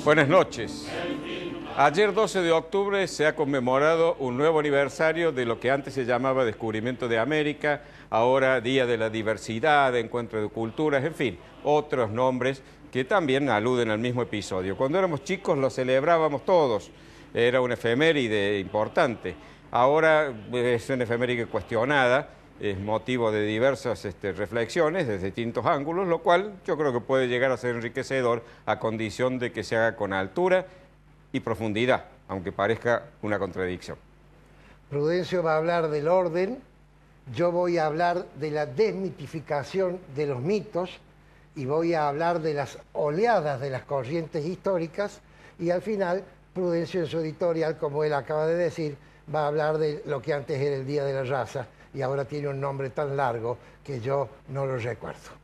Buenas noches. Ayer 12 de octubre se ha conmemorado un nuevo aniversario de lo que antes se llamaba Descubrimiento de América, ahora Día de la Diversidad, Encuentro de Culturas, en fin, otros nombres que también aluden al mismo episodio. Cuando éramos chicos lo celebrábamos todos, era una efeméride importante. Ahora es una efeméride cuestionada, es motivo de diversas reflexiones desde distintos ángulos, lo cual yo creo que puede llegar a ser enriquecedor a condición de que se haga con altura y profundidad, aunque parezca una contradicción. Prudencio va a hablar del orden, yo voy a hablar de la desmitificación de los mitos y voy a hablar de las oleadas de las corrientes históricas y al final Prudencio en su editorial, como él acaba de decir, va a hablar de lo que antes era el Día de la Raza y ahora tiene un nombre tan largo que yo no lo recuerdo.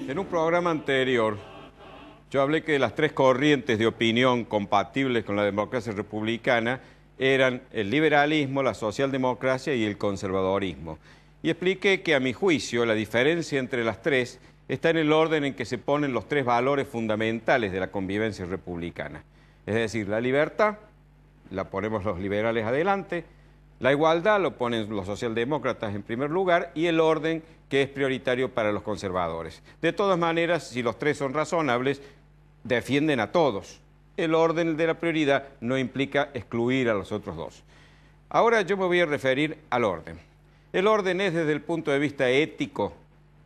En un programa anterior, yo hablé que las tres corrientes de opinión compatibles con la democracia republicana eran el liberalismo, la socialdemocracia y el conservadorismo. Y expliqué que, a mi juicio, la diferencia entre las tres está en el orden en que se ponen los tres valores fundamentales de la convivencia republicana. Es decir, la libertad, la ponemos los liberales adelante, la igualdad lo ponen los socialdemócratas en primer lugar y el orden que es prioritario para los conservadores. De todas maneras, si los tres son razonables, defienden a todos. El orden de la prioridad no implica excluir a los otros dos. Ahora yo me voy a referir al orden. El orden es, desde el punto de vista ético,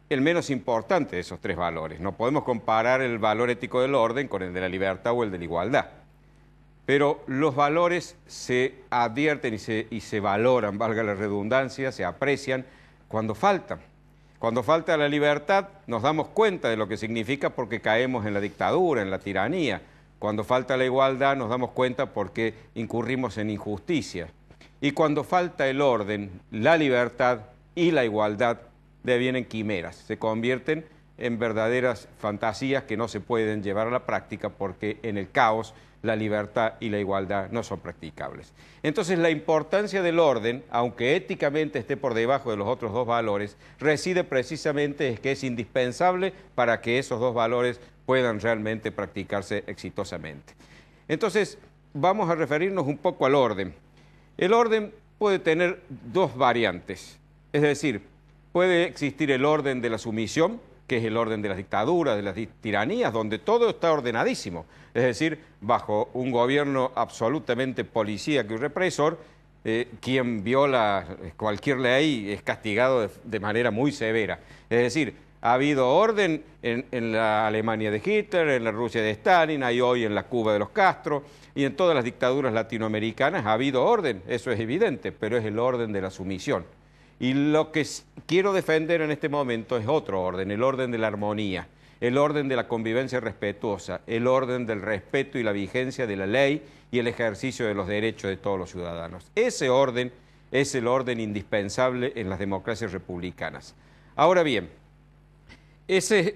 el menos importante de esos tres valores. No podemos comparar el valor ético del orden con el de la libertad o el de la igualdad. Pero los valores se advierten y se valoran, valga la redundancia, se aprecian cuando faltan. Cuando falta la libertad nos damos cuenta de lo que significa porque caemos en la dictadura, en la tiranía. Cuando falta la igualdad nos damos cuenta porque incurrimos en injusticia. Y cuando falta el orden, la libertad y la igualdad devienen quimeras, se convierten en verdaderas fantasías que no se pueden llevar a la práctica porque en el caos la libertad y la igualdad no son practicables. Entonces la importancia del orden, aunque éticamente esté por debajo de los otros dos valores, reside precisamente en que es indispensable para que esos dos valores puedan realmente practicarse exitosamente. Entonces vamos a referirnos un poco al orden. El orden puede tener dos variantes, es decir, puede existir el orden de la sumisión, que es el orden de las dictaduras, de las tiranías, donde todo está ordenadísimo. Es decir, bajo un gobierno absolutamente policíaco y represor, quien viola cualquier ley es castigado de manera muy severa. Es decir, ha habido orden en la Alemania de Hitler, en la Rusia de Stalin, hay hoy en la Cuba de los Castro, y en todas las dictaduras latinoamericanas ha habido orden, eso es evidente, pero es el orden de la sumisión. Y lo que quiero defender en este momento es otro orden, el orden de la armonía, el orden de la convivencia respetuosa, el orden del respeto y la vigencia de la ley y el ejercicio de los derechos de todos los ciudadanos. Ese orden es el orden indispensable en las democracias republicanas. Ahora bien, ese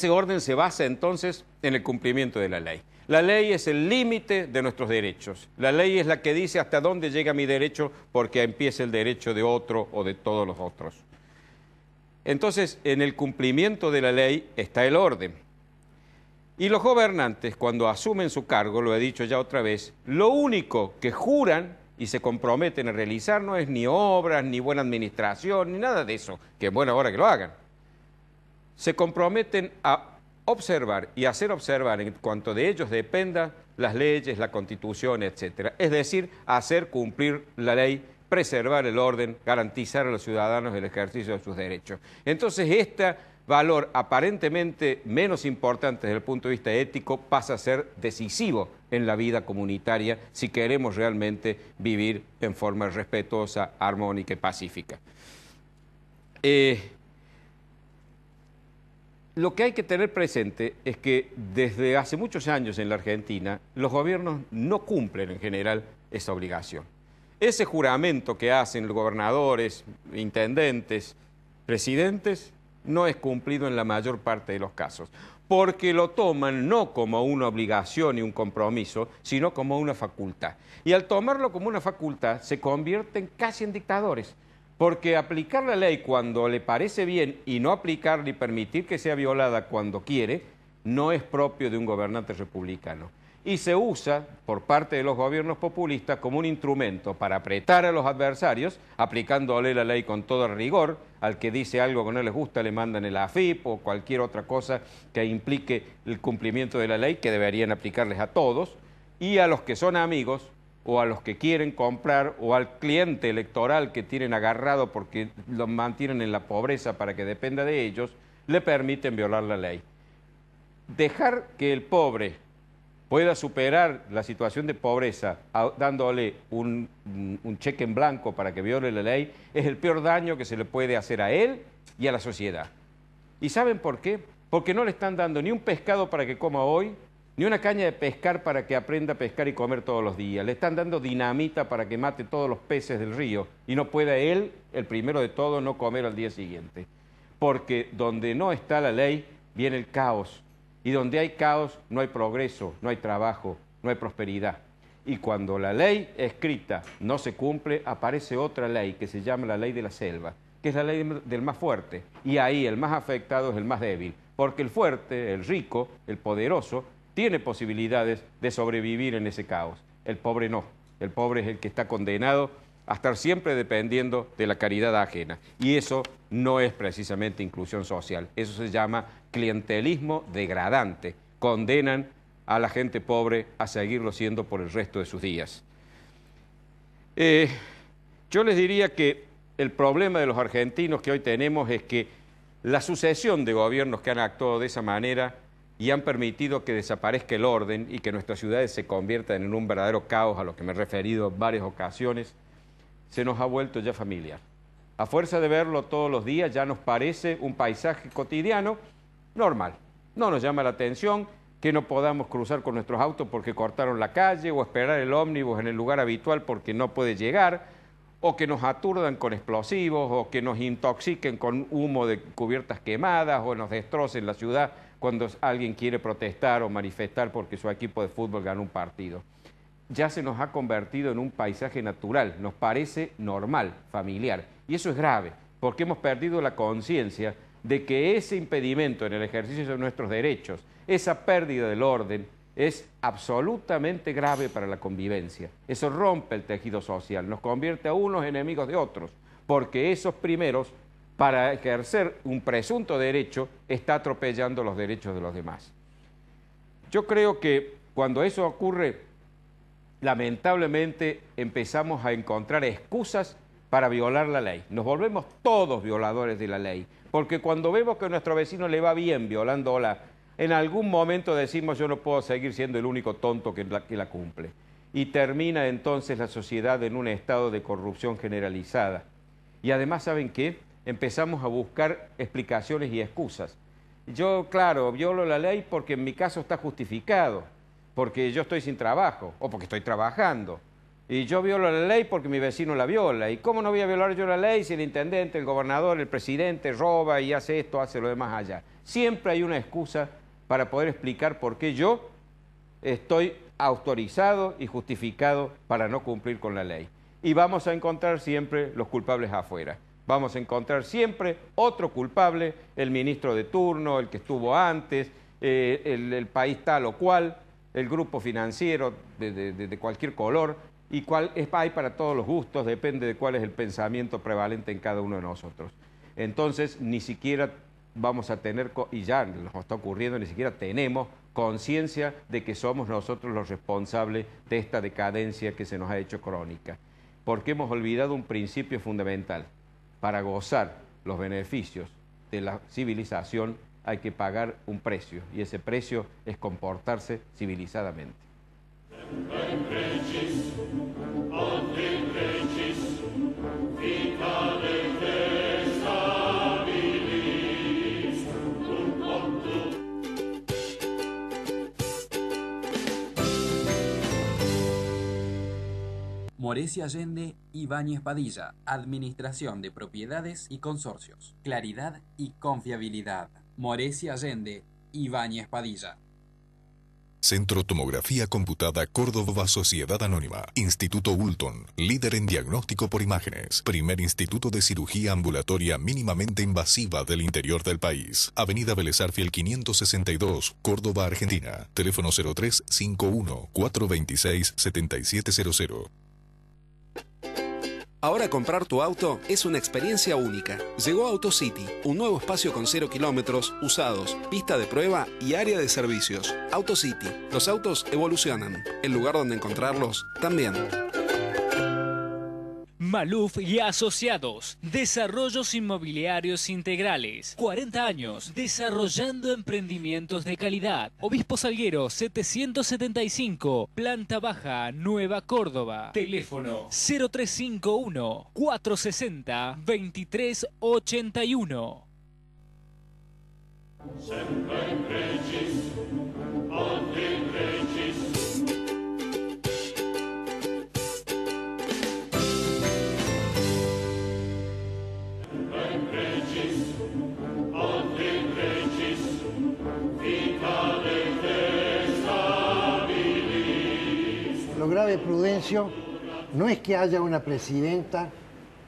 orden se basa entonces en el cumplimiento de la ley. La ley es el límite de nuestros derechos. La ley es la que dice hasta dónde llega mi derecho porque empieza el derecho de otro o de todos los otros. Entonces, en el cumplimiento de la ley está el orden. Y los gobernantes, cuando asumen su cargo, lo he dicho ya otra vez, lo único que juran y se comprometen a realizar no es ni obras, ni buena administración, ni nada de eso, que es buena hora que lo hagan. Se comprometen a observar y hacer observar en cuanto de ellos dependa las leyes, la Constitución, etcétera. Es decir, hacer cumplir la ley, preservar el orden, garantizar a los ciudadanos el ejercicio de sus derechos. Entonces, este valor aparentemente menos importante desde el punto de vista ético pasa a ser decisivo en la vida comunitaria si queremos realmente vivir en forma respetuosa, armónica y pacífica. Lo que hay que tener presente es que desde hace muchos años en la Argentina los gobiernos no cumplen en general esa obligación. Ese juramento que hacen los gobernadores, intendentes, presidentes, no es cumplido en la mayor parte de los casos, porque lo toman no como una obligación y un compromiso, sino como una facultad. Y al tomarlo como una facultad, se convierten casi en dictadores, porque aplicar la ley cuando le parece bien y no aplicarla y permitir que sea violada cuando quiere, no es propio de un gobernante republicano. Y se usa por parte de los gobiernos populistas como un instrumento para apretar a los adversarios, aplicándole la ley con todo rigor. Al que dice algo que no les gusta le mandan el AFIP o cualquier otra cosa que implique el cumplimiento de la ley, que deberían aplicarles a todos, y a los que son amigos o a los que quieren comprar o al cliente electoral que tienen agarrado porque los mantienen en la pobreza para que dependa de ellos, le permiten violar la ley. Dejar que el pobre pueda superar la situación de pobreza dándole un cheque en blanco para que viole la ley, es el peor daño que se le puede hacer a él y a la sociedad. ¿Y saben por qué? Porque no le están dando ni un pescado para que coma hoy, ni una caña de pescar para que aprenda a pescar y comer todos los días. Le están dando dinamita para que mate todos los peces del río y no pueda él, el primero de todo, no comer al día siguiente. Porque donde no está la ley, viene el caos. Y donde hay caos, no hay progreso, no hay trabajo, no hay prosperidad. Y cuando la ley escrita no se cumple, aparece otra ley que se llama la ley de la selva, que es la ley del más fuerte. Y ahí el más afectado es el más débil, porque el fuerte, el rico, el poderoso, tiene posibilidades de sobrevivir en ese caos. El pobre no. El pobre es el que está condenado a estar siempre dependiendo de la caridad ajena. Y eso no es precisamente inclusión social. Eso se llama clientelismo degradante. Condenan a la gente pobre a seguirlo siendo por el resto de sus días. Yo les diría que el problema de los argentinos que hoy tenemos es que la sucesión de gobiernos que han actuado de esa manera y han permitido que desaparezca el orden y que nuestras ciudades se conviertan en un verdadero caos, a lo que me he referido en varias ocasiones, se nos ha vuelto ya familiar. A fuerza de verlo todos los días ya nos parece un paisaje cotidiano normal. No nos llama la atención que no podamos cruzar con nuestros autos porque cortaron la calle o esperar el ómnibus en el lugar habitual porque no puede llegar, o que nos aturdan con explosivos o que nos intoxiquen con humo de cubiertas quemadas o nos destrocen la ciudad cuando alguien quiere protestar o manifestar porque su equipo de fútbol ganó un partido. Ya se nos ha convertido en un paisaje natural, nos parece normal, familiar. Y eso es grave, porque hemos perdido la conciencia de que ese impedimento en el ejercicio de nuestros derechos, esa pérdida del orden, es absolutamente grave para la convivencia. Eso rompe el tejido social, nos convierte a unos enemigos de otros, porque esos primeros, para ejercer un presunto derecho, está atropellando los derechos de los demás. Yo creo que cuando eso ocurre, lamentablemente empezamos a encontrar excusas para violar la ley. Nos volvemos todos violadores de la ley, porque cuando vemos que a nuestro vecino le va bien violándola, en algún momento decimos yo no puedo seguir siendo el único tonto que la cumple. Y termina entonces la sociedad en un estado de corrupción generalizada. Y además, ¿saben qué? Empezamos a buscar explicaciones y excusas. Yo, claro, violo la ley porque en mi caso está justificado, porque yo estoy sin trabajo o porque estoy trabajando. Y yo violo la ley porque mi vecino la viola. ¿Y cómo no voy a violar yo la ley si el intendente, el gobernador, el presidente roba y hace esto, hace lo demás allá? Siempre hay una excusa para poder explicar por qué yo estoy autorizado y justificado para no cumplir con la ley. Y vamos a encontrar siempre los culpables afuera. Vamos a encontrar siempre otro culpable, el ministro de turno, el que estuvo antes, el país tal o cual, el grupo financiero de cualquier color, y hay para todos los gustos, depende de cuál es el pensamiento prevalente en cada uno de nosotros. Entonces, ni siquiera vamos a tener, y ya nos está ocurriendo, ni siquiera tenemos conciencia de que somos nosotros los responsables de esta decadencia que se nos ha hecho crónica, porque hemos olvidado un principio fundamental. Para gozar los beneficios de la civilización hay que pagar un precio, y ese precio es comportarse civilizadamente. Morecia Allende, Ibáñez Padilla, Administración de Propiedades y Consorcios, Claridad y Confiabilidad. Morecia Allende, Ibáñez Padilla. Centro Tomografía Computada Córdoba Sociedad Anónima. Instituto Ulton, líder en diagnóstico por imágenes. Primer instituto de cirugía ambulatoria mínimamente invasiva del interior del país. Avenida Vélez Arfiel 562, Córdoba, Argentina. Teléfono 0351 426 7700. Ahora comprar tu auto es una experiencia única. Llegó AutoCity, un nuevo espacio con 0 kilómetros, usados, pista de prueba y área de servicios. AutoCity, los autos evolucionan. El lugar donde encontrarlos también. Maluf y Asociados, Desarrollos Inmobiliarios Integrales, 40 años, desarrollando emprendimientos de calidad. Obispo Salguero 775, Planta Baja, Nueva Córdoba. Teléfono 0351 460 2381. Lo grave, Prudencio, no es que haya una presidenta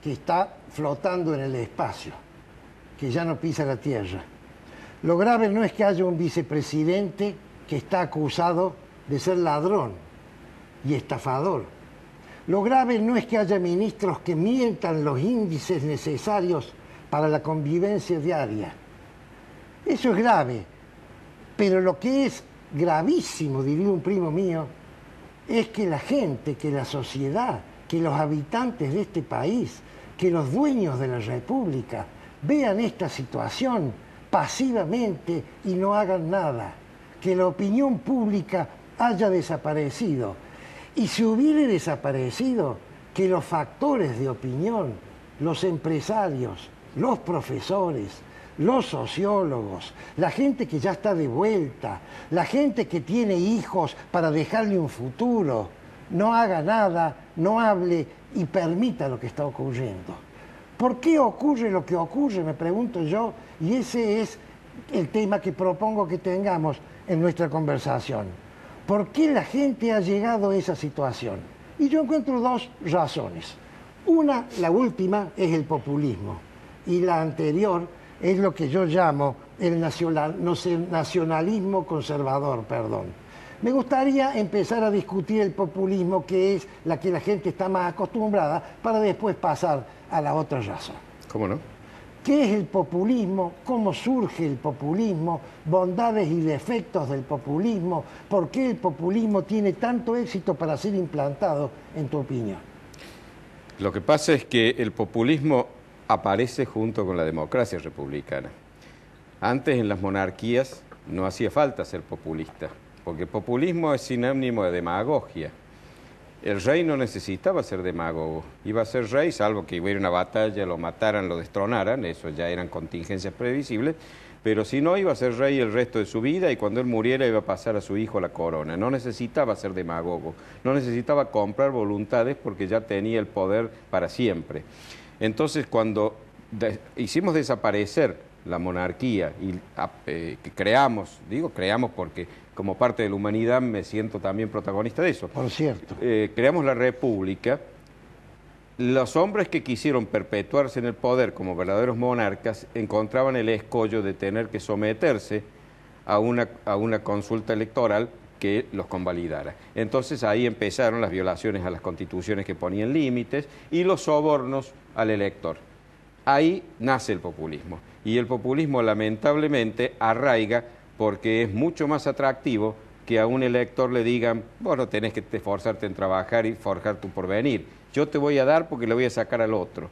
que está flotando en el espacio, que ya no pisa la tierra. Lo grave no es que haya un vicepresidente que está acusado de ser ladrón y estafador. Lo grave no es que haya ministros que mientan los índices necesarios para la convivencia diaria. Eso es grave, pero lo que es gravísimo, diría un primo mío, es que la gente, que la sociedad, que los habitantes de este país, que los dueños de la República vean esta situación pasivamente y no hagan nada, que la opinión pública haya desaparecido. Y si hubiera desaparecido, que los factores de opinión, los empresarios, los profesores, los sociólogos, la gente que ya está de vuelta, la gente que tiene hijos para dejarle un futuro, no haga nada, no hable y permita lo que está ocurriendo. ¿Por qué ocurre lo que ocurre? Me pregunto yo, y ese es el tema que propongo que tengamos en nuestra conversación. ¿Por qué la gente ha llegado a esa situación? Y yo encuentro dos razones. Una, la última, es el populismo, y la anterior es lo que yo llamo el nacionalismo conservador, perdón. Me gustaría empezar a discutir el populismo, que es la que la gente está más acostumbrada, para después pasar a la otra razón. ¿Cómo no? ¿Qué es el populismo? ¿Cómo surge el populismo? ¿Bondades y defectos del populismo? ¿Por qué el populismo tiene tanto éxito para ser implantado, en tu opinión? Lo que pasa es que el populismo aparece junto con la democracia republicana. Antes, en las monarquías, no hacía falta ser populista, porque populismo es sinónimo de demagogia. El rey no necesitaba ser demagogo, iba a ser rey, salvo que hubiera una batalla, lo mataran, lo destronaran, eso ya eran contingencias previsibles, pero si no, iba a ser rey el resto de su vida, y cuando él muriera iba a pasar a su hijo la corona. No necesitaba ser demagogo, no necesitaba comprar voluntades, porque ya tenía el poder para siempre. Entonces, cuando hicimos desaparecer la monarquía y creamos porque como parte de la humanidad me siento también protagonista de eso. Por cierto. Creamos la república, los hombres que quisieron perpetuarse en el poder como verdaderos monarcas encontraban el escollo de tener que someterse a una consulta electoral que los convalidara. Entonces ahí empezaron las violaciones a las constituciones que ponían límites y los sobornos al elector. Ahí nace el populismo. Y el populismo lamentablemente arraiga porque es mucho más atractivo que a un elector le digan, bueno, tenés que esforzarte en trabajar y forjar tu porvenir. Yo te voy a dar porque le voy a sacar al otro.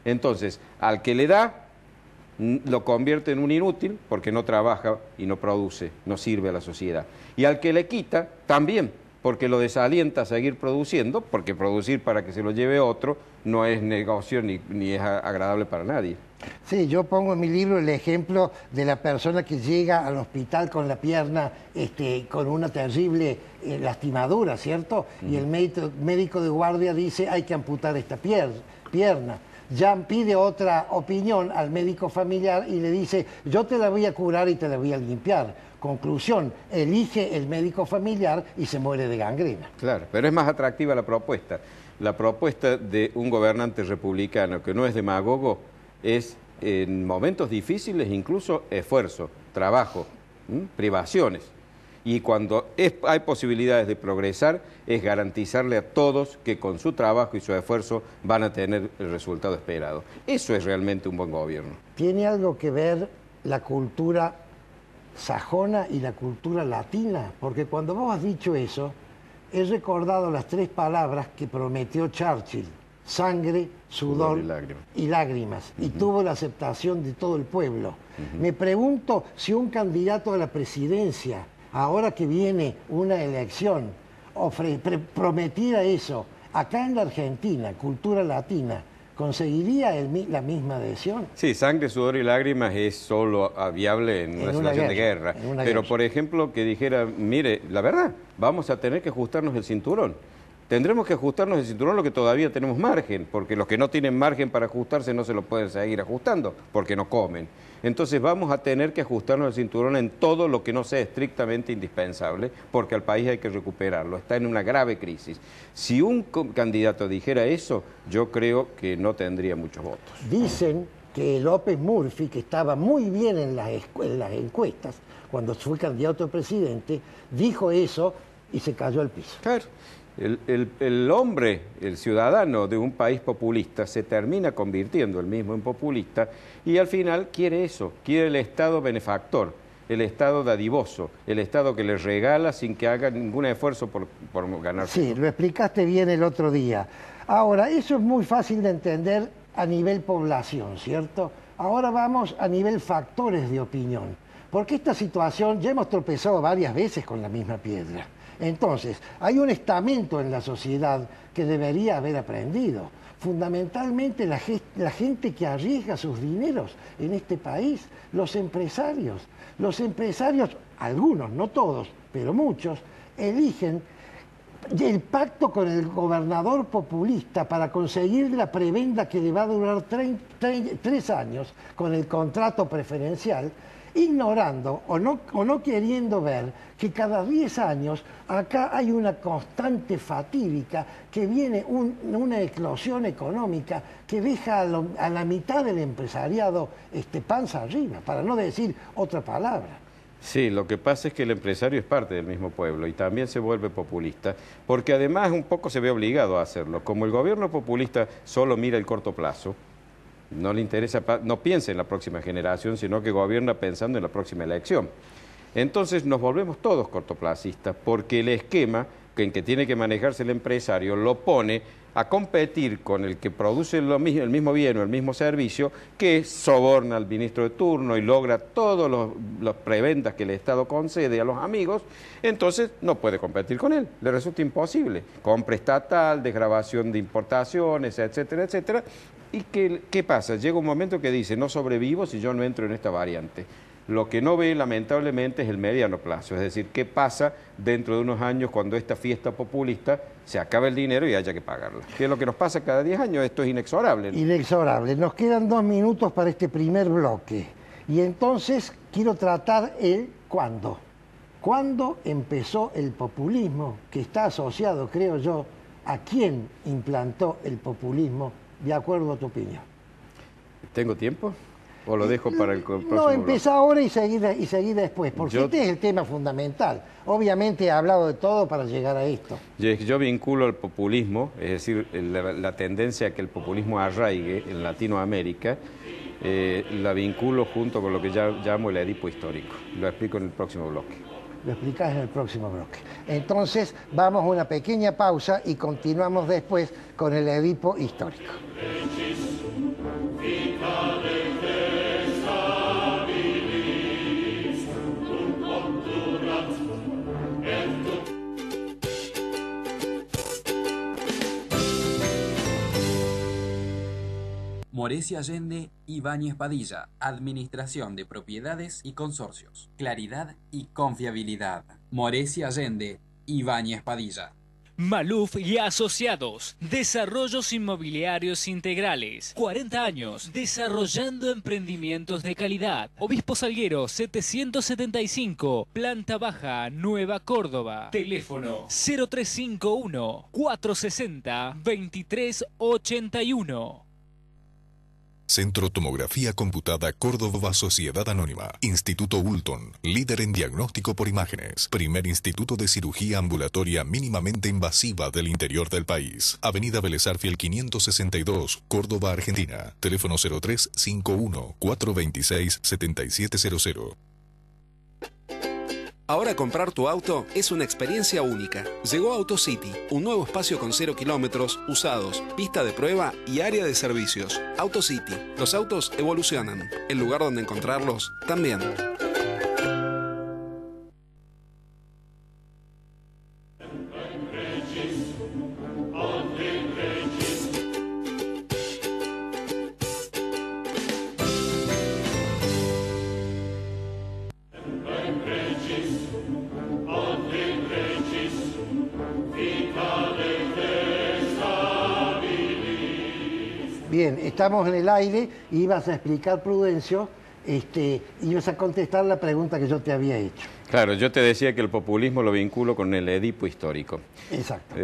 Entonces, al que le da, lo convierte en un inútil porque no trabaja y no produce, no sirve a la sociedad. Y al que le quita, también, porque lo desalienta a seguir produciendo, porque producir para que se lo lleve otro no es negocio ni es agradable para nadie. Sí, yo pongo en mi libro el ejemplo de la persona que llega al hospital con la pierna con una terrible lastimadura, ¿cierto? Y el médico de guardia dice hay que amputar esta pierna. Ya pide otra opinión al médico familiar y le dice yo te la voy a curar y te la voy a limpiar. Conclusión, elige el médico familiar y se muere de gangrena. Claro, pero es más atractiva la propuesta. La propuesta de un gobernante republicano que no es demagogo es en momentos difíciles incluso esfuerzo, trabajo, privaciones. Y cuando hay posibilidades de progresar, es garantizarle a todos que con su trabajo y su esfuerzo van a tener el resultado esperado. Eso es realmente un buen gobierno. ¿Tiene algo que ver la cultura sajona y la cultura latina? Porque cuando vos has dicho eso, he recordado las 3 palabras que prometió Churchill: sangre, sudor y lágrimas. Y tuvo la aceptación de todo el pueblo. Me pregunto si un candidato a la presidencia, ahora que viene una elección, prometiera eso, acá en la Argentina, cultura latina, ¿conseguiría la misma adhesión? Sí, sangre, sudor y lágrimas es solo viable en una situación de guerra. Pero, por ejemplo, que dijera, mire, la verdad, vamos a tener que ajustarnos el cinturón. Tendremos que ajustarnos el cinturón lo que todavía tenemos margen, porque los que no tienen margen para ajustarse no se lo pueden seguir ajustando, porque no comen. Entonces vamos a tener que ajustarnos el cinturón en todo lo que no sea estrictamente indispensable, porque al país hay que recuperarlo, está en una grave crisis. Si un candidato dijera eso, yo creo que no tendría muchos votos. Dicen que López Murphy, que estaba muy bien en las encuestas, cuando fue candidato a presidente, dijo eso y se cayó al piso. Claro. El hombre, el ciudadano de un país populista se termina convirtiendo él mismo en populista y al final quiere eso, quiere el Estado benefactor, el Estado dadivoso, el Estado que le regala sin que haga ningún esfuerzo por ganarse. Sí, lo explicaste bien el otro día. Ahora, eso es muy fácil de entender a nivel población, ¿cierto? Ahora vamos a nivel factores de opinión, porque esta situación ya hemos tropezado varias veces con la misma piedra. Entonces, hay un estamento en la sociedad que debería haber aprendido. Fundamentalmente la gente que arriesga sus dineros en este país, los empresarios. Los empresarios, algunos, no todos, pero muchos, eligen el pacto con el gobernador populista para conseguir la prebenda que le va a durar 3 años con el contrato preferencial, ignorando o no queriendo ver que cada 10 años acá hay una constante fatídica, que viene una eclosión económica que deja a la mitad del empresariado panza arriba, para no decir otra palabra. Sí, lo que pasa es que el empresario es parte del mismo pueblo y también se vuelve populista, porque además un poco se ve obligado a hacerlo. Como el gobierno populista solo mira el corto plazo, no le interesa, no piensa en la próxima generación, sino que gobierna pensando en la próxima elección. Entonces nos volvemos todos cortoplacistas, porque el esquema en que tiene que manejarse el empresario lo pone a competir con el que produce el mismo bien o el mismo servicio, que soborna al ministro de turno y logra todos los preventas que el Estado concede a los amigos. Entonces no puede competir con él, le resulta imposible. Compra estatal, desgravación de importaciones, etcétera, etcétera. ¿Y qué pasa? Llega un momento que dice, no sobrevivo si yo no entro en esta variante. Lo que no ve, lamentablemente, es el mediano plazo, es decir, qué pasa dentro de unos años cuando esta fiesta populista se acabe el dinero y haya que pagarla. ¿Qué es lo que nos pasa cada 10 años? Esto es inexorable, ¿no? Inexorable. Nos quedan 2 minutos para este primer bloque. Y entonces quiero tratar el cuándo. ¿Cuándo empezó el populismo que está asociado, creo yo, a quién implantó el populismo, de acuerdo a tu opinión. ¿Tengo tiempo? ¿O lo dejo para el próximo No, empezá bloque? ahora y seguí después, porque este es el tema fundamental. Obviamente he hablado de todo para llegar a esto. Yo vinculo el populismo, es decir, la tendencia a que el populismo arraigue en Latinoamérica, la vinculo junto con lo que ya llamo el Edipo histórico. Lo explico en el próximo bloque. Lo explicás en el próximo bloque. Entonces, vamos a una pequeña pausa y continuamos después con el Edipo histórico. Moresi Allende, Ibáñez Padilla, Administración de Propiedades y Consorcios, Claridad y Confiabilidad. Moresi Allende, Ibáñez Padilla. Maluf y Asociados, Desarrollos Inmobiliarios Integrales. 40 años desarrollando emprendimientos de calidad. Obispo Salguero 775, Planta Baja, Nueva Córdoba. Teléfono 0351 460 2381. Centro Tomografía Computada Córdoba Sociedad Anónima. Instituto Ulton, líder en diagnóstico por imágenes. Primer instituto de cirugía ambulatoria mínimamente invasiva del interior del país. Avenida Vélez Arfiel 562, Córdoba, Argentina. Teléfono 0351 426 7700. Ahora comprar tu auto es una experiencia única. Llegó AutoCity, un nuevo espacio con 0 kilómetros, usados, pista de prueba y área de servicios. AutoCity, los autos evolucionan. El lugar donde encontrarlos también. Bien, estamos en el aire y ibas a explicar, Prudencio, ibas a contestar la pregunta que yo te había hecho. Claro, yo te decía que el populismo lo vinculo con el Edipo histórico. Exacto.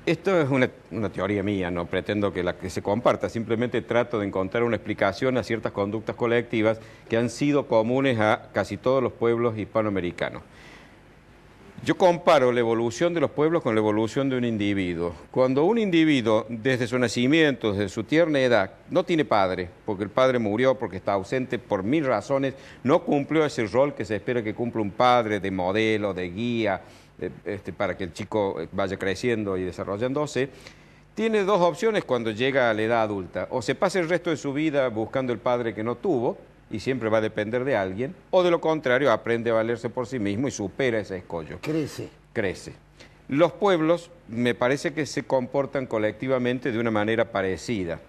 Esto es una teoría mía, no pretendo que se comparta, simplemente trato de encontrar una explicación a ciertas conductas colectivas que han sido comunes a casi todos los pueblos hispanoamericanos. Yo comparo la evolución de los pueblos con la evolución de un individuo. Cuando un individuo, desde su nacimiento, desde su tierna edad, no tiene padre, porque el padre murió, porque está ausente por 1000 razones, no cumplió ese rol que se espera que cumpla un padre de modelo, de guía, para que el chico vaya creciendo y desarrollándose, tiene dos opciones cuando llega a la edad adulta. O se pasa el resto de su vida buscando el padre que no tuvo, y siempre va a depender de alguien, o de lo contrario, aprende a valerse por sí mismo y supera ese escollo. Crece. Los pueblos me parece que se comportan colectivamente de una manera parecida.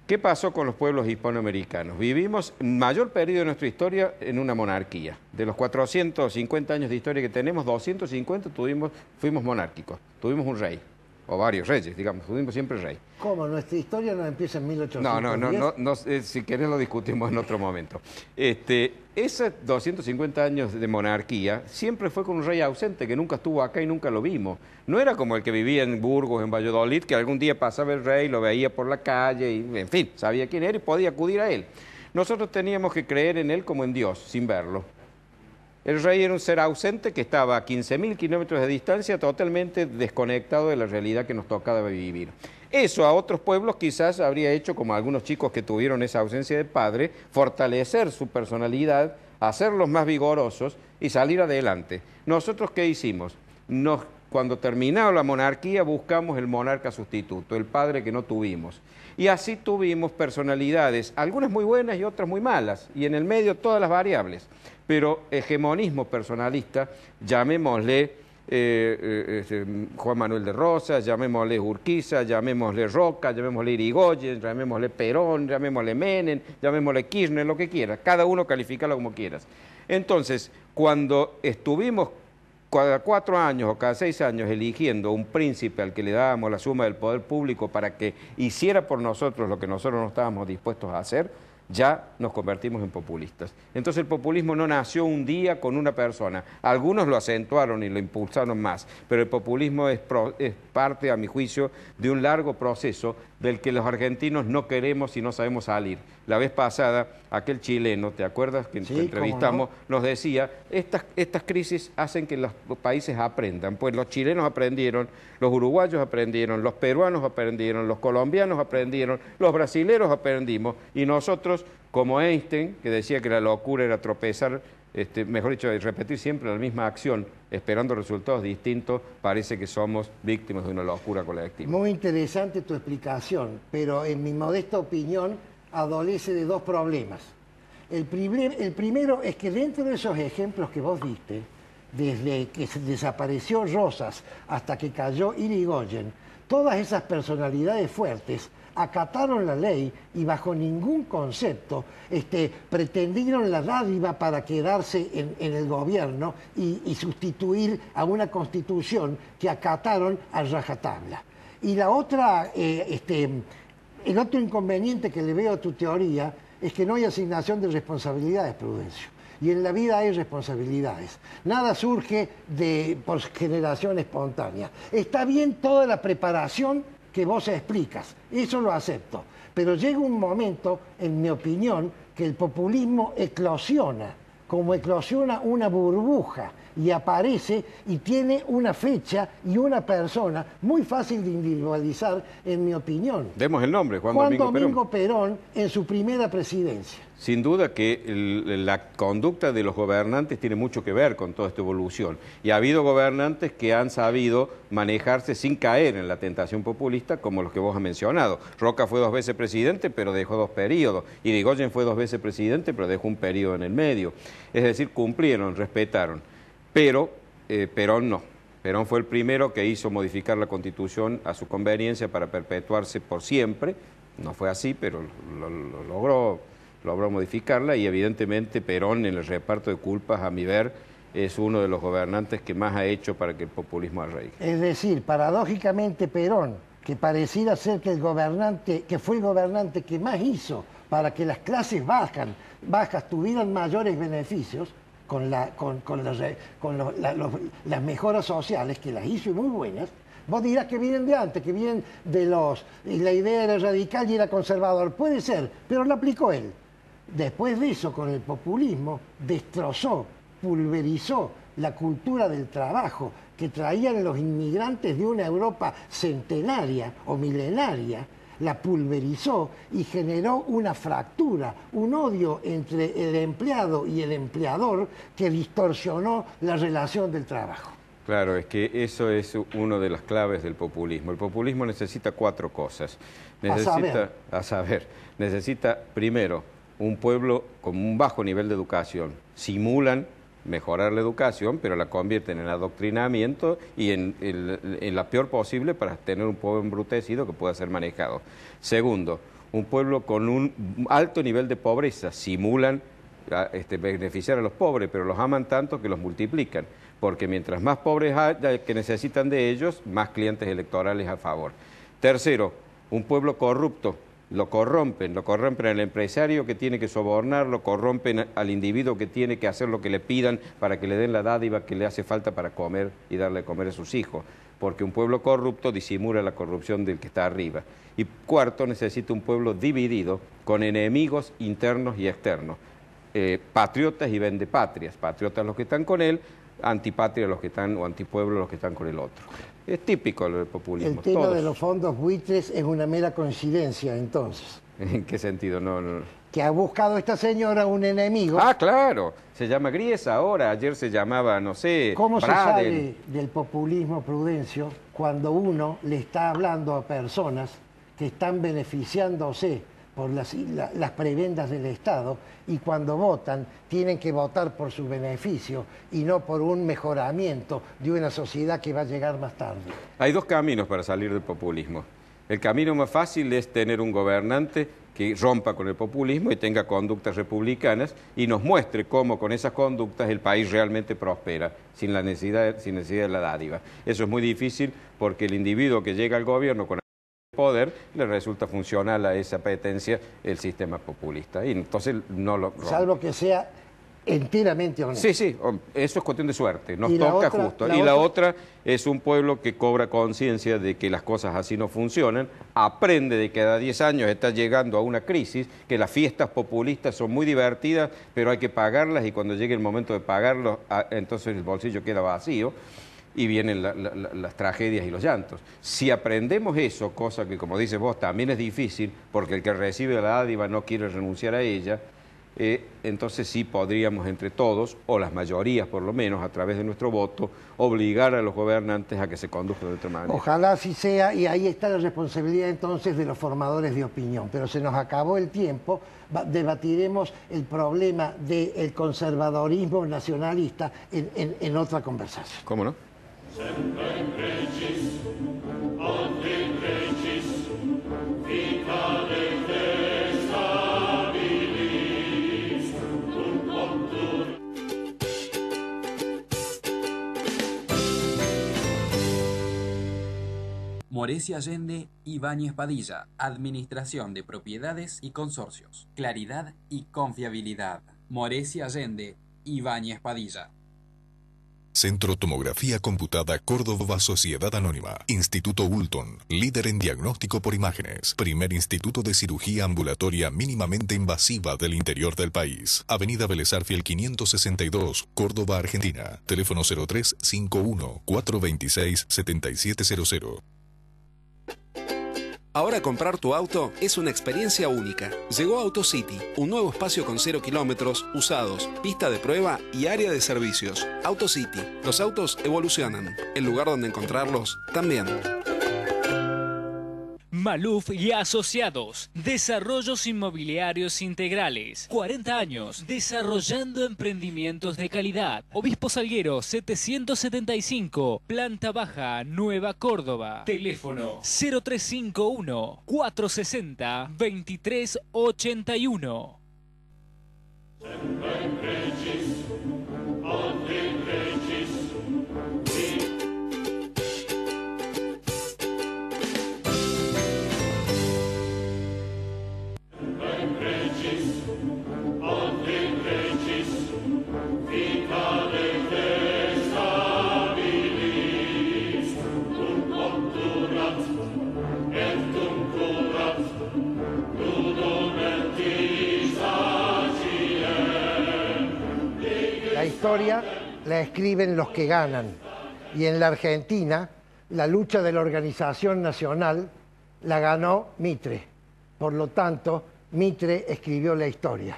¿Qué pasó con los pueblos hispanoamericanos? Vivimos el mayor periodo de nuestra historia en una monarquía. De los 450 años de historia que tenemos, 250 fuimos monárquicos, tuvimos un rey. O varios reyes, digamos, tuvimos siempre rey. ¿Cómo? ¿Nuestra historia no empieza en 1810? No, si querés lo discutimos en otro momento. Esos 250 años de monarquía siempre fue con un rey ausente que nunca estuvo acá y nunca lo vimos. No era como el que vivía en Burgos, en Valladolid, que algún día pasaba el rey, lo veía por la calle, y en fin, sabía quién era y podía acudir a él. Nosotros teníamos que creer en él como en Dios, sin verlo. El rey era un ser ausente que estaba a 15.000 kilómetros de distancia, totalmente desconectado de la realidad que nos tocaba vivir. Eso a otros pueblos quizás habría hecho, como algunos chicos que tuvieron esa ausencia de padre, fortalecer su personalidad, hacerlos más vigorosos y salir adelante. ¿Nosotros qué hicimos? Cuando terminaba la monarquía buscamos el monarca sustituto, el padre que no tuvimos. Y así tuvimos personalidades, algunas muy buenas y otras muy malas, y en el medio todas las variables. Pero hegemonismo personalista, llamémosle Juan Manuel de Rosas, llamémosle Urquiza, llamémosle Roca, llamémosle Irigoyen, llamémosle Perón, llamémosle Menem, llamémosle Kirchner, lo que quieras, cada uno califícalo como quieras. Entonces, cuando estuvimos cada 4 años o cada 6 años eligiendo un príncipe al que le dábamos la suma del poder público para que hiciera por nosotros lo que nosotros no estábamos dispuestos a hacer, ya nos convertimos en populistas. Entonces el populismo no nació un día con una persona. Algunos lo acentuaron y lo impulsaron más, pero el populismo es parte, a mi juicio, de un largo proceso del que los argentinos no queremos y no sabemos salir. La vez pasada, aquel chileno, ¿te acuerdas? Que sí, entrevistamos, nos decía, estas crisis hacen que los países aprendan. Pues los chilenos aprendieron, los uruguayos aprendieron, los peruanos aprendieron, los colombianos aprendieron, los brasileros aprendimos, y nosotros, como Einstein, que decía que la locura era tropezar, mejor dicho, repetir siempre la misma acción, esperando resultados distintos, parece que somos víctimas de una locura colectiva. Muy interesante tu explicación, pero en mi modesta opinión adolece de dos problemas. El primero es que dentro de esos ejemplos que vos diste, desde que se desapareció Rosas hasta que cayó Irigoyen, todas esas personalidades fuertes acataron la ley y bajo ningún concepto pretendieron la dádiva para quedarse en el gobierno y sustituir a una constitución que acataron a rajatabla. Y la otra, el otro inconveniente que le veo a tu teoría es que no hay asignación de responsabilidades, Prudencio. Y en la vida hay responsabilidades. Nada surge por generación espontánea. Está bien toda la preparación que vos explicas, eso lo acepto. Pero llega un momento, en mi opinión, que el populismo eclosiona, como eclosiona una burbuja, y aparece y tiene una fecha y una persona muy fácil de individualizar, en mi opinión. Demos el nombre, Juan Domingo Perón en su primera presidencia. Sin duda que la conducta de los gobernantes tiene mucho que ver con toda esta evolución. Y ha habido gobernantes que han sabido manejarse sin caer en la tentación populista, como los que vos has mencionado. Roca fue 2 veces presidente, pero dejó 2 periodos. Irigoyen fue 2 veces presidente, pero dejó un periodo en el medio. Es decir, cumplieron, respetaron. Pero Perón no. Perón fue el primero que hizo modificar la Constitución a su conveniencia para perpetuarse por siempre. No fue así, pero lo logró modificarla, y evidentemente Perón, en el reparto de culpas, a mi ver, es uno de los gobernantes que más ha hecho para que el populismo arraigue. Es decir, paradójicamente Perón, que pareciera ser que fue el gobernante que más hizo para que las clases bajas tuvieran mayores beneficios, con las mejoras sociales, que las hizo muy buenas. Vos dirás que vienen de antes, que vienen y la idea era radical y era conservador. Puede ser, pero lo aplicó él. Después de eso, con el populismo, destrozó, pulverizó la cultura del trabajo que traían los inmigrantes de una Europa centenaria o milenaria, la pulverizó y generó una fractura, un odio entre el empleado y el empleador que distorsionó la relación del trabajo. Claro, es que eso es una de las claves del populismo. El populismo necesita 4 cosas. Necesita, primero, un pueblo con un bajo nivel de educación. Simulan mejorar la educación, pero la convierten en adoctrinamiento y en la peor posible para tener un pueblo embrutecido que pueda ser manejado. Segundo, un pueblo con un alto nivel de pobreza. Simulan beneficiar a los pobres, pero los aman tanto que los multiplican, porque mientras más pobres haya que necesitan de ellos, más clientes electorales a favor. Tercero, un pueblo corrupto. Lo corrompen al empresario que tiene que sobornar, lo corrompen al individuo que tiene que hacer lo que le pidan para que le den la dádiva que le hace falta para comer y darle a comer a sus hijos, porque un pueblo corrupto disimula la corrupción del que está arriba. Y cuarto, necesita un pueblo dividido, con enemigos internos y externos, patriotas y vendepatrias, patriotas los que están con él, antipatria los que están, o antipueblo los que están con el otro. Es típico el populismo. El tema de los fondos buitres es una mera coincidencia, entonces. ¿En qué sentido? No. Que ha buscado esta señora un enemigo. Ah, claro. Se llama Griesa ahora. Ayer se llamaba, no sé, ¿Cómo Braden. se sale del populismo, Prudencio, cuando uno le está hablando a personas que están beneficiándose por las prebendas del Estado, y cuando votan tienen que votar por su beneficio y no por un mejoramiento de una sociedad que va a llegar más tarde? Hay 2 caminos para salir del populismo. El camino más fácil es tener un gobernante que rompa con el populismo y tenga conductas republicanas y nos muestre cómo con esas conductas el país realmente prospera, sin necesidad de la dádiva. Eso es muy difícil porque el individuo que llega al gobierno con poder, le resulta funcional a esa apetencia el sistema populista. Y entonces no lo rompe. Salvo que sea enteramente honesto. Sí, sí, eso es cuestión de suerte, nos ¿Y la toca otra? justo. ¿La Y la otra? otra es un pueblo que cobra conciencia de que las cosas así no funcionan, aprende de que cada 10 años está llegando a una crisis, que las fiestas populistas son muy divertidas, pero hay que pagarlas y cuando llegue el momento de pagarlos, entonces el bolsillo queda vacío y vienen las tragedias y los llantos. Si aprendemos eso, cosa que como dices vos también es difícil, porque el que recibe la dádiva no quiere renunciar a ella, entonces sí podríamos entre todos, o las mayorías por lo menos, a través de nuestro voto, obligar a los gobernantes a que se conduzcan de otra manera. Ojalá así sea, y ahí está la responsabilidad entonces de los formadores de opinión. Pero se nos acabó el tiempo, debatiremos el problema del conservadorismo nacionalista en otra conversación. ¿Cómo no? Morecia Allende, Ibáñez Padilla, Administración de Propiedades y Consorcios, Claridad y Confiabilidad. Morecia Allende, Ibáñez Padilla. Centro Tomografía Computada Córdoba Sociedad Anónima. Instituto Ulton, líder en diagnóstico por imágenes. Primer instituto de cirugía ambulatoria mínimamente invasiva del interior del país. Avenida Vélez Arfiel 562, Córdoba, Argentina. Teléfono 0351-426-7700. Ahora comprar tu auto es una experiencia única. Llegó AutoCity, un nuevo espacio con 0 kilómetros, usados, pista de prueba y área de servicios. AutoCity, los autos evolucionan. El lugar donde encontrarlos también. Maluf y Asociados, Desarrollos Inmobiliarios Integrales. 40 años desarrollando emprendimientos de calidad. Obispo Salguero 775, Planta Baja, Nueva Córdoba. Teléfono 0351 460 2381. La historia la escriben los que ganan. Y en la Argentina, la lucha de la Organización Nacional la ganó Mitre. Por lo tanto, Mitre escribió la historia.